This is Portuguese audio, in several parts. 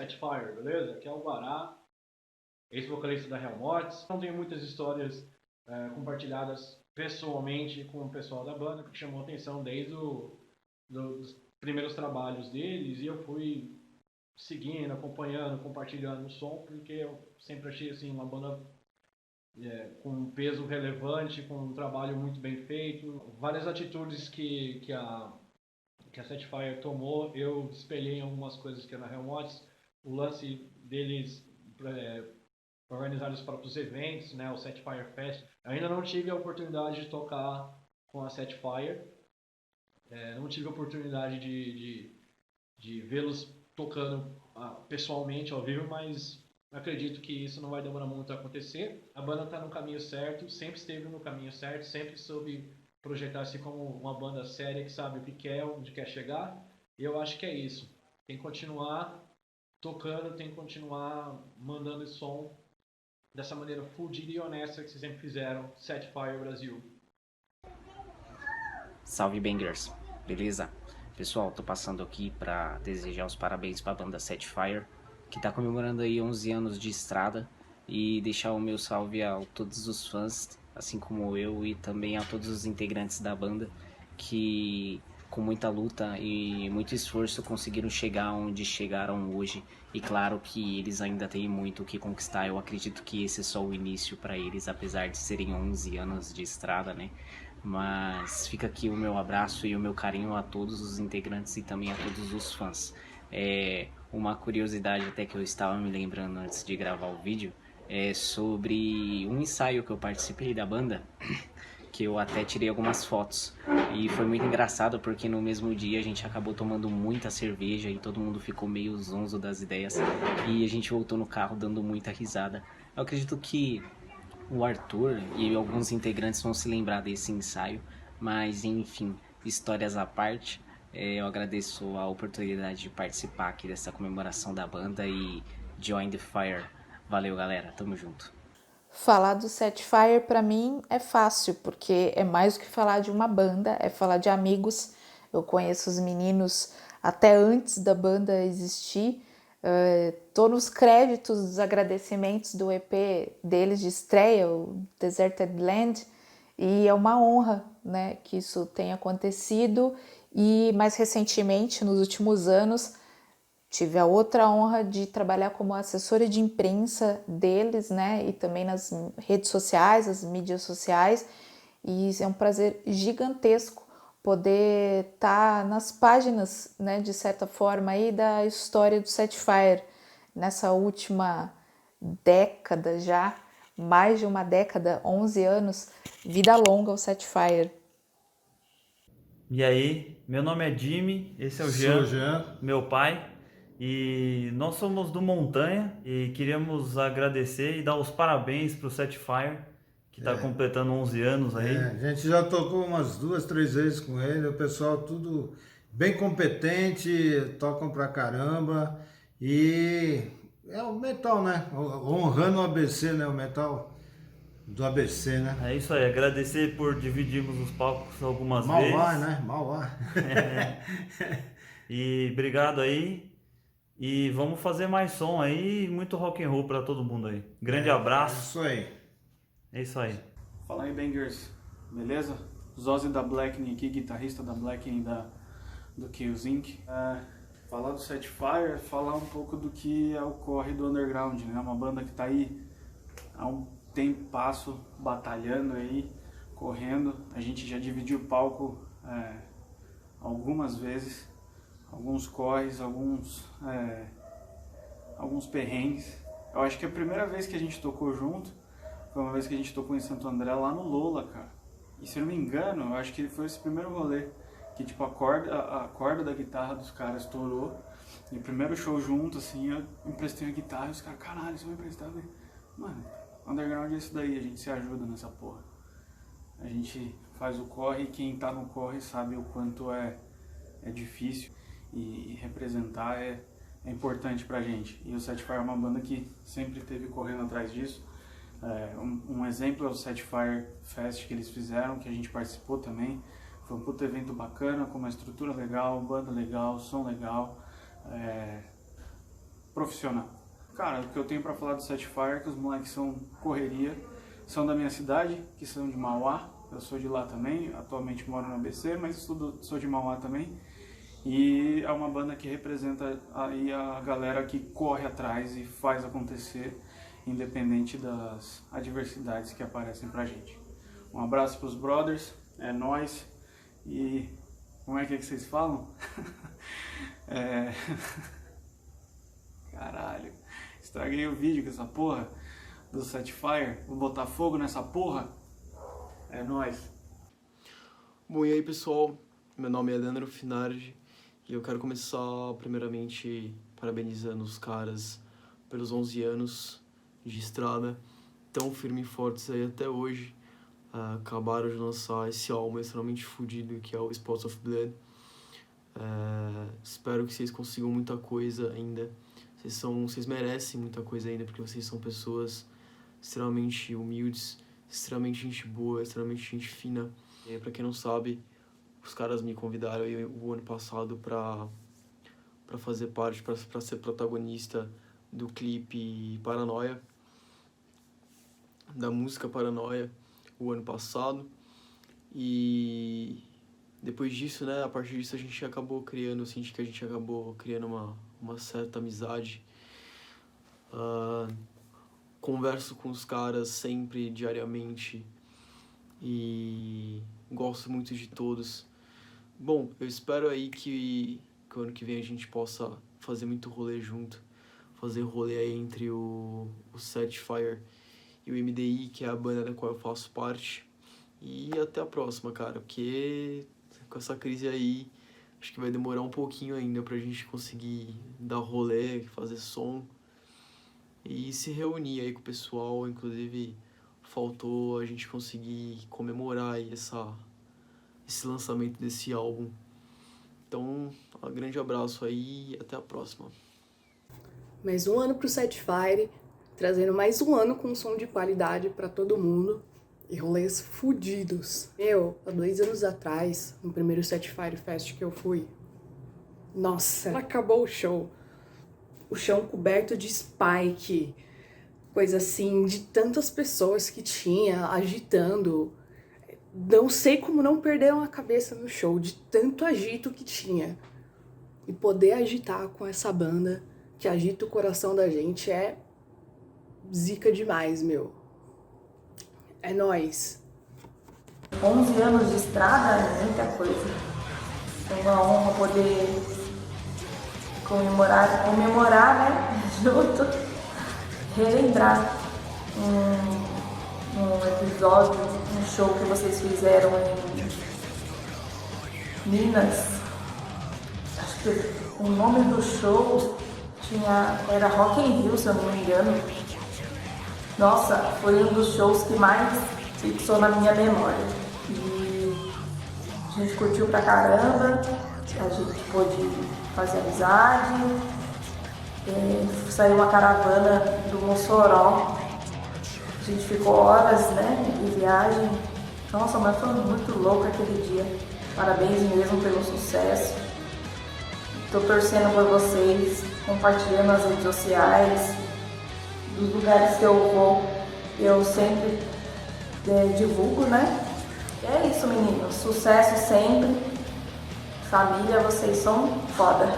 Setfire, beleza? Aqui é o Guará, ex-vocalista da Hellmods. Não tenho muitas histórias compartilhadas pessoalmente com o pessoal da banda, que chamou atenção desde dos primeiros trabalhos deles, e eu fui seguindo, acompanhando, compartilhando o som, porque eu sempre achei assim, uma banda com um peso relevante, com um trabalho muito bem feito. Várias atitudes que a Setfire tomou, eu espelhei em algumas coisas que é na Hellmods. O lance deles organizar os próprios eventos, né, o Setfire Fest. Eu ainda não tive a oportunidade de tocar com a Setfire, não tive a oportunidade de vê-los tocando pessoalmente ao vivo, mas acredito que isso não vai demorar muito a acontecer. A banda está no caminho certo, sempre esteve no caminho certo, sempre soube projetar-se como uma banda séria que sabe o que quer, onde quer chegar. E eu acho que é isso. Tem que continuar tocando, tem que continuar mandando esse som dessa maneira fodida e honesta que vocês sempre fizeram. Setfire Brasil. Salve Bangers, beleza? Pessoal, tô passando aqui para desejar os parabéns para a banda Setfire, que tá comemorando aí 11 anos de estrada, e deixar o meu salve a todos os fãs, assim como eu, e também a todos os integrantes da banda que com muita luta e muito esforço conseguiram chegar onde chegaram hoje. E claro que eles ainda têm muito o que conquistar. Eu acredito que esse é só o início para eles, apesar de serem 11 anos de estrada, né? Mas fica aqui o meu abraço e o meu carinho a todos os integrantes e também a todos os fãs. Uma curiosidade até que eu estava me lembrando antes de gravar o vídeo é sobre um ensaio que eu participei da banda, que eu até tirei algumas fotos. E foi muito engraçado porque no mesmo dia a gente acabou tomando muita cerveja e todo mundo ficou meio zonzo das ideias, e a gente voltou no carro dando muita risada. Eu acredito que o Arthur e alguns integrantes vão se lembrar desse ensaio, mas enfim, histórias à parte. Eu agradeço a oportunidade de participar aqui dessa comemoração da banda e Join the Fire. Valeu, galera, tamo junto. Falar do Setfire para mim é fácil, porque é mais do que falar de uma banda, é falar de amigos. Eu conheço os meninos até antes da banda existir. Tô nos créditos dos agradecimentos do EP deles de estreia, o Deserted Land, e é uma honra, né, que isso tenha acontecido. E mais recentemente, nos últimos anos, tive a outra honra de trabalhar como assessora de imprensa deles, né, e também nas redes sociais, as mídias sociais, e é um prazer gigantesco poder estar nas páginas, né, de certa forma, aí da história do Setfire, nessa última década já, mais de uma década, 11 anos, vida longa ao Setfire. E aí, meu nome é Jimmy, esse é o Sou Jean, Jean. meu pai, e nós somos do Montanha e queríamos agradecer e dar os parabéns pro Setfire, que está completando 11 anos aí. A gente já tocou umas 2, 3 vezes com ele, o pessoal tudo bem competente, tocam pra caramba e é o metal, né? Honrando o ABC, né? O metal do ABC, né? É isso aí, agradecer por dividirmos os palcos algumas Mauá, vezes. né? Mauá. E obrigado aí. E vamos fazer mais som aí, muito rock and roll para todo mundo aí. Grande abraço. Isso aí. É isso aí. Fala aí, Bangers, beleza? Zozzy da Blackening aqui, guitarrista da Blackening do Kills Inc. Falar do Setfire, falar um pouco do que é o corre do underground, né? Uma banda que tá aí há um tempasso batalhando aí, correndo. A gente já dividiu o palco algumas vezes, alguns corres, alguns perrengues. Eu acho que a primeira vez que a gente tocou junto foi uma vez que a gente tocou em Santo André, lá no Lola, cara. E se eu não me engano, eu acho que foi esse primeiro rolê que, tipo, a corda da guitarra dos caras estourou. E o primeiro show junto, assim, eu emprestei a guitarra e os caras, caralho, você vai emprestar? Eu falei, mano, underground é isso daí, a gente se ajuda nessa porra. A gente faz o corre e quem tá no corre sabe o quanto é difícil. E representar é importante pra gente. E o Setfire é uma banda que sempre esteve correndo atrás disso. Um exemplo é o Setfire Fest que eles fizeram, que a gente participou também. Foi um puto evento bacana, com uma estrutura legal, banda legal, som legal. profissional. Cara, o que eu tenho pra falar do Setfire é que os moleques são correria, são da minha cidade, que são de Mauá. Eu sou de lá também, atualmente moro no ABC, mas sou de Mauá também. E é uma banda que representa aí a galera que corre atrás e faz acontecer, independente das adversidades que aparecem pra gente. Um abraço pros brothers, é nóis. E como é que vocês falam? Caralho, estraguei o vídeo com essa porra do Setfire. Vou botar fogo nessa porra. É nóis. Bom, e aí pessoal, meu nome é Leandro Finardi e eu quero começar primeiramente parabenizando os caras pelos 11 anos de estrada, tão firmes e fortes aí até hoje. Acabaram de lançar esse álbum extremamente fodido que é o Spots of Blood. Espero que vocês consigam muita coisa ainda. Vocês merecem muita coisa ainda, porque vocês são pessoas extremamente humildes, extremamente gente boa, extremamente gente fina. E pra quem não sabe, os caras me convidaram aí o ano passado pra fazer parte, pra ser protagonista do clipe Paranoia, da música Paranoia, o ano passado. E depois disso, né, a partir disso a gente acabou criando, eu senti que a gente acabou criando uma certa amizade. Converso com os caras sempre, diariamente, e gosto muito de todos. Bom, eu espero aí que o ano que vem a gente possa fazer muito rolê junto, fazer rolê aí entre o Setfire e o MDI, que é a banda da qual eu faço parte. E até a próxima, cara, porque com essa crise aí, acho que vai demorar um pouquinho ainda pra gente conseguir dar rolê, fazer som e se reunir aí com o pessoal. Inclusive, faltou a gente conseguir comemorar aí esse lançamento desse álbum. Então, um grande abraço aí e até a próxima. Mais um ano pro Setfire, trazendo mais um ano com som de qualidade pra todo mundo e rolês fudidos. Há 2 anos atrás, no primeiro Setfire Fest que eu fui, nossa, acabou o show. O chão coberto de spike, coisa assim, de tantas pessoas que tinha agitando. Não sei como não perderam a cabeça no show, de tanto agito que tinha. E poder agitar com essa banda que agita o coração da gente é zica demais, meu. É nóis. 11 anos de estrada é muita coisa. É uma honra poder comemorar, né, junto, relembrar um episódio, um show que vocês fizeram em Minas. Acho que o nome do show era Rock in Rio, se eu não me engano. Nossa, foi um dos shows que mais fixou na minha memória. E a gente curtiu pra caramba, a gente pôde fazer amizade, saiu uma caravana do Mossoró, a gente ficou horas, né, de viagem. Nossa, mas foi muito louco aquele dia. Parabéns mesmo pelo sucesso. Estou torcendo por vocês, compartilhando nas redes sociais, dos lugares que eu vou, eu sempre divulgo, né? E é isso, meninos. Sucesso sempre. Família, vocês são foda.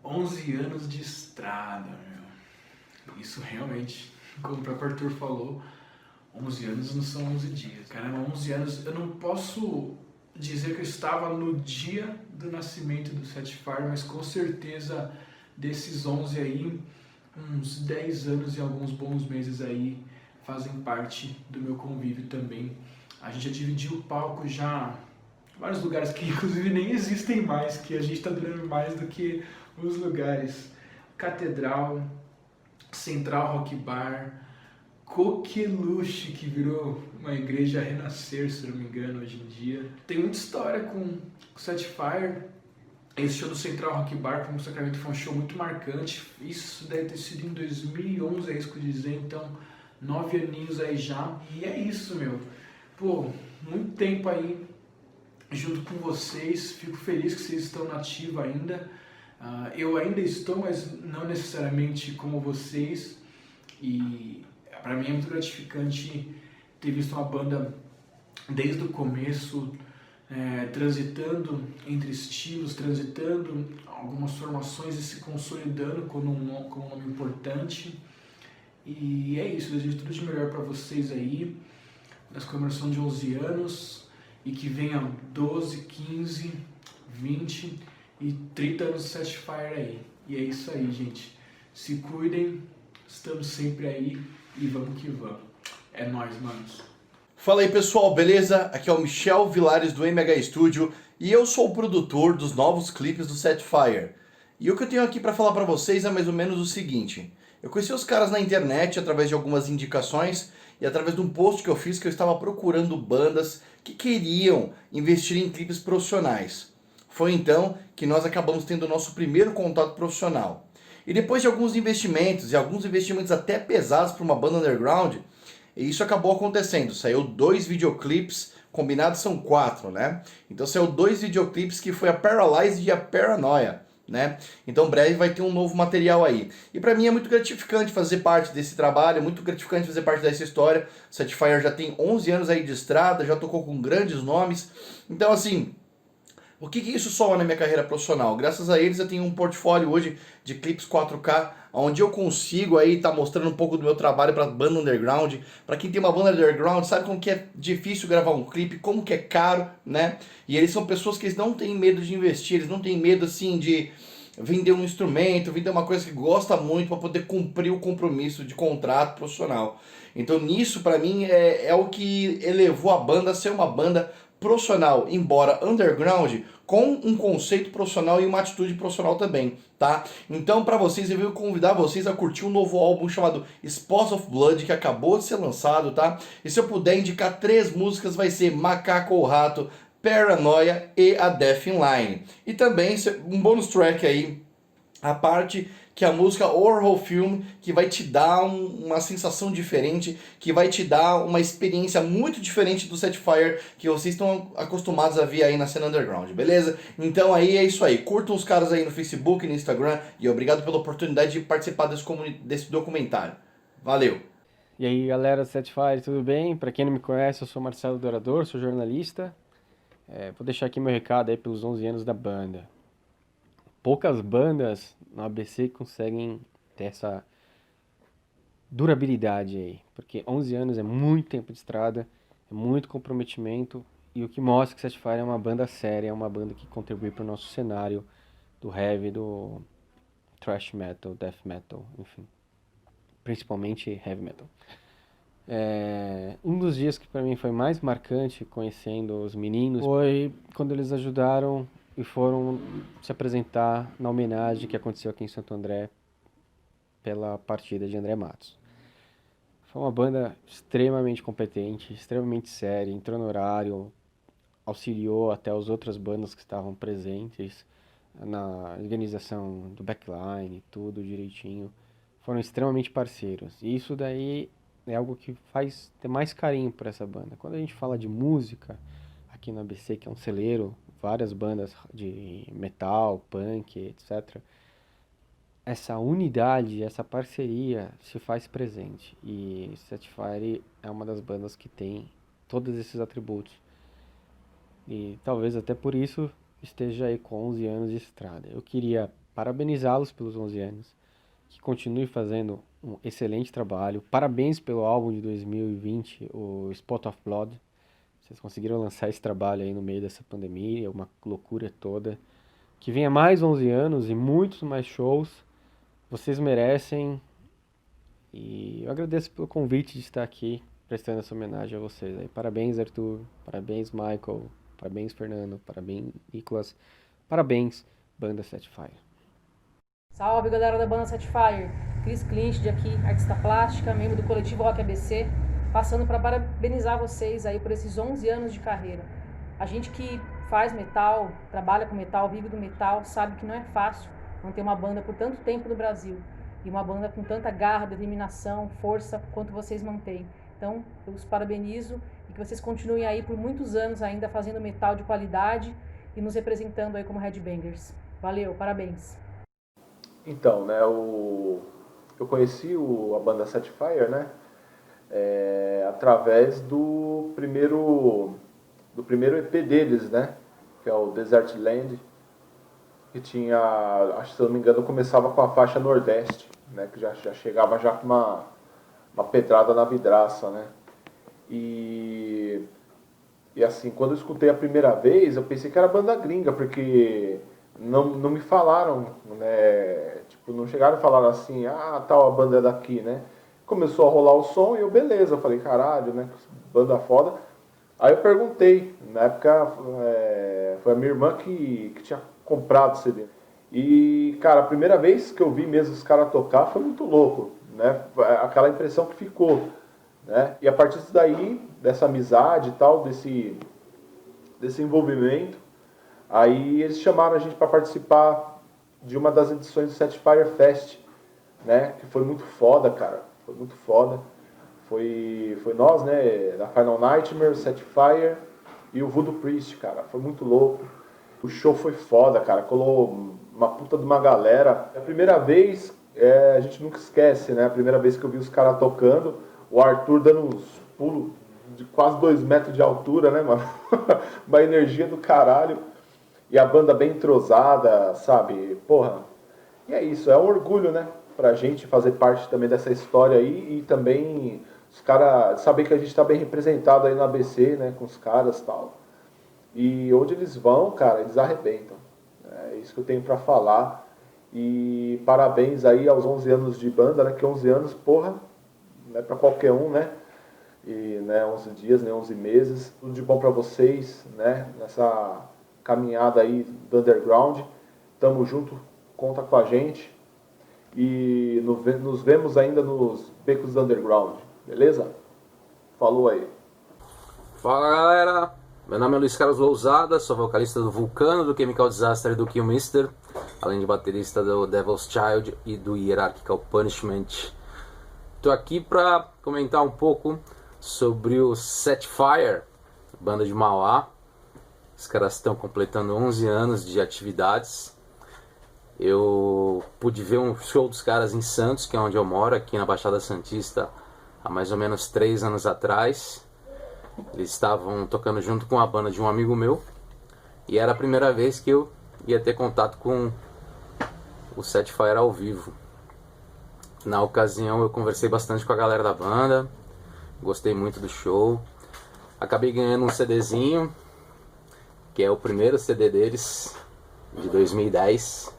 11 anos de estrada, meu. Isso realmente, como o próprio Arthur falou, 11 anos não são 11 dias. Caramba, 11 anos, eu não posso dizer que eu estava no dia do nascimento do Setfire, mas com certeza desses 11 aí, uns 10 anos e alguns bons meses aí fazem parte do meu convívio também. A gente já dividiu o palco já em vários lugares que inclusive nem existem mais, que a gente está durando mais do que os lugares. Catedral, Central Rock Bar, Coqueluche, que virou uma igreja a renascer, se não me engano, hoje em dia. Tem muita história com o Setfire. Esse show do Central Rock Bar, como o Sacramento, foi um show muito marcante. Isso deve ter sido em 2011, é isso que eu dizer, então 9 aninhos aí já. E é isso, meu. Pô, muito tempo aí junto com vocês. Fico feliz que vocês estão na ativa ainda. Eu ainda estou, mas não necessariamente como vocês, e para mim é muito gratificante ter visto uma banda desde o começo, transitando entre estilos, transitando algumas formações e se consolidando como um nome importante. E é isso, desejo tudo de melhor para vocês aí, nessa comemoração de 11 anos, e que venham 12, 15, 20 e 30 anos de Setfire aí. E é isso aí, gente. Se cuidem, estamos sempre aí e vamos que vamos. É nóis, manos. Fala aí, pessoal, beleza? Aqui é o Michel Vilares do MH Studio e eu sou o produtor dos novos clipes do Setfire. E o que eu tenho aqui para falar para vocês é mais ou menos o seguinte: eu conheci os caras na internet através de algumas indicações e através de um post que eu fiz que eu estava procurando bandas que queriam investir em clipes profissionais. Foi então que nós acabamos tendo o nosso primeiro contato profissional. E depois de alguns investimentos, e alguns investimentos até pesados para uma banda underground, isso acabou acontecendo. Saiu 2 videoclipes, combinados são 4, né? Então saiu 2 videoclipes que foi a Paralyzed e a Paranoia, né? Então breve vai ter um novo material aí. E pra mim é muito gratificante fazer parte desse trabalho, é muito gratificante fazer parte dessa história. Setfire já tem 11 anos aí de estrada, já tocou com grandes nomes. Então assim, o que isso soma na minha carreira profissional? Graças a eles eu tenho um portfólio hoje de clipes 4K, onde eu consigo aí estar mostrando um pouco do meu trabalho para banda underground. Para quem tem uma banda underground, sabe como que é difícil gravar um clipe, como que é caro, né? E eles são pessoas que eles não têm medo de investir, eles não têm medo assim de vender um instrumento, vender uma coisa que gosta muito para poder cumprir o compromisso de contrato profissional. Então nisso para mim é o que elevou a banda a ser uma banda profissional, embora underground, com um conceito profissional e uma atitude profissional também, tá? Então, para vocês, eu venho convidar vocês a curtir um novo álbum chamado Spots of Blood, que acabou de ser lançado, tá? E se eu puder indicar 3 músicas, vai ser Macaco ou Rato, Paranoia e a Death in Line. E também um bonus track aí, a parte que é a música Horror Film, que vai te dar uma sensação diferente, que vai te dar uma experiência muito diferente do Setfire que vocês estão acostumados a ver aí na cena underground, beleza? Então aí é isso aí, curtam os caras aí no Facebook, no Instagram, e obrigado pela oportunidade de participar desse documentário. Valeu! E aí galera do Setfire, tudo bem? Pra quem não me conhece, eu sou Marcelo Dourador, sou jornalista. Vou deixar aqui meu recado aí pelos 11 anos da banda. Poucas bandas no ABC conseguem ter essa durabilidade aí, porque 11 anos é muito tempo de estrada, é muito comprometimento, e o que mostra que Setfire é uma banda séria, é uma banda que contribui para o nosso cenário do heavy, do thrash metal, death metal, enfim, principalmente heavy metal. Um dos dias que para mim foi mais marcante conhecendo os meninos foi quando eles ajudaram e foram se apresentar na homenagem que aconteceu aqui em Santo André pela partida de André Matos. Foi uma banda extremamente competente, extremamente séria, entrou no horário, auxiliou até as outras bandas que estavam presentes na organização do backline, tudo direitinho. Foram extremamente parceiros. E isso daí é algo que faz ter mais carinho por essa banda. Quando a gente fala de música, aqui no ABC, que é um celeiro, várias bandas de metal, punk, etc. Essa unidade, essa parceria se faz presente. E Setfire é uma das bandas que tem todos esses atributos. E talvez até por isso esteja aí com 11 anos de estrada. Eu queria parabenizá-los pelos 11 anos, que continue fazendo um excelente trabalho. Parabéns pelo álbum de 2020, o Spot of Blood. Vocês conseguiram lançar esse trabalho aí no meio dessa pandemia, uma loucura toda. Que venha mais 11 anos e muitos mais shows. Vocês merecem. E eu agradeço pelo convite de estar aqui, prestando essa homenagem a vocês aí. Parabéns, Arthur. Parabéns, Michael. Parabéns, Fernando. Parabéns, Nicolas. Parabéns, banda Setfire. Salve, galera da banda Setfire. Chris Clint de aqui, artista plástica, membro do coletivo Rock ABC. Passando para parabenizar vocês aí por esses 11 anos de carreira. A gente que faz metal, trabalha com metal, vive do metal, sabe que não é fácil manter uma banda por tanto tempo no Brasil. E uma banda com tanta garra, determinação, força, quanto vocês mantêm. Então, eu os parabenizo e que vocês continuem aí por muitos anos ainda fazendo metal de qualidade e nos representando aí como Headbangers. Valeu, parabéns! Então, né, eu conheci a banda Setfire, né, através do primeiro EP deles, né, que é o Desert Land, que tinha, acho que se eu não me engano, começava com a faixa Nordeste, né, que já chegava já com uma pedrada na vidraça, né, e assim, quando eu escutei a primeira vez, eu pensei que era banda gringa, porque não me falaram, né, tipo, não chegaram e falaram assim, tal, a banda é daqui, né. Começou a rolar o som e eu, beleza, eu falei, caralho, né, banda foda. Aí eu perguntei, na época foi a minha irmã que tinha comprado o CD. E, cara, a primeira vez que eu vi mesmo os caras tocar foi muito louco, né, aquela impressão que ficou, né. E a partir daí, dessa amizade e tal, desse envolvimento, aí eles chamaram a gente para participar de uma das edições do Setfire Fest, né, que foi muito foda, cara, foi muito foda. Foi nós, né, da Final Nightmare, Setfire e o Voodoo Priest, cara, foi muito louco. O show foi foda, cara, colou uma puta de uma galera. A primeira vez, a gente nunca esquece, né, a primeira vez que eu vi os caras tocando, o Arthur dando uns pulos de quase 2 metros de altura, né, mano, uma energia do caralho. E a banda bem entrosada, sabe? Porra. E é isso, é um orgulho, né? Pra gente fazer parte também dessa história aí e também os caras saber que a gente tá bem representado aí no ABC, né? Com os caras e tal. E onde eles vão, cara, eles arrebentam. É isso que eu tenho pra falar. E parabéns aí aos 11 anos de banda, né? Que 11 anos, porra, não é pra qualquer um, né? E, né, 11 dias, né? 11 meses. Tudo de bom pra vocês, né? Nessa caminhada aí do underground, tamo junto, conta com a gente e nos vemos ainda nos becos do underground, beleza? Falou aí. Fala galera, meu nome é Luiz Carlos Lousada, sou vocalista do Vulcano, do Chemical Disaster e do Killmister, além de baterista do Devil's Child e do Hierarchical Punishment. Tô aqui pra comentar um pouco sobre o Setfire, banda de Mauá. Os caras estão completando 11 anos de atividades. Eu pude ver um show dos caras em Santos, que é onde eu moro, aqui na Baixada Santista, há mais ou menos 3 anos atrás. Eles estavam tocando junto com a banda de um amigo meu. E era a primeira vez que eu ia ter contato com o Setfire ao vivo. Na ocasião eu conversei bastante com a galera da banda. Gostei muito do show. Acabei ganhando um CDzinho, que é o primeiro CD deles, de 2010.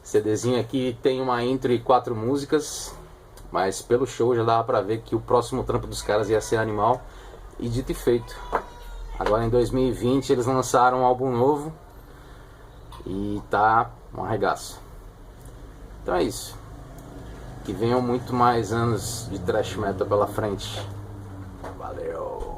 CDzinho aqui tem uma intro e 4 músicas, mas pelo show já dava pra ver que o próximo trampo dos caras ia ser animal, e dito e feito. Agora em 2020 eles lançaram um álbum novo, e tá um arregaço. Então é isso. Que venham muito mais anos de thrash metal pela frente. Valeu!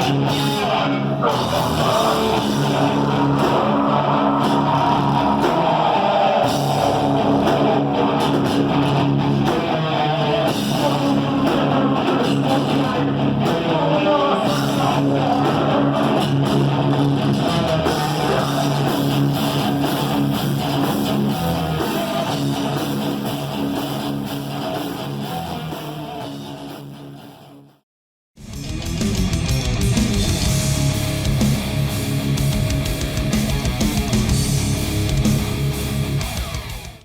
Thank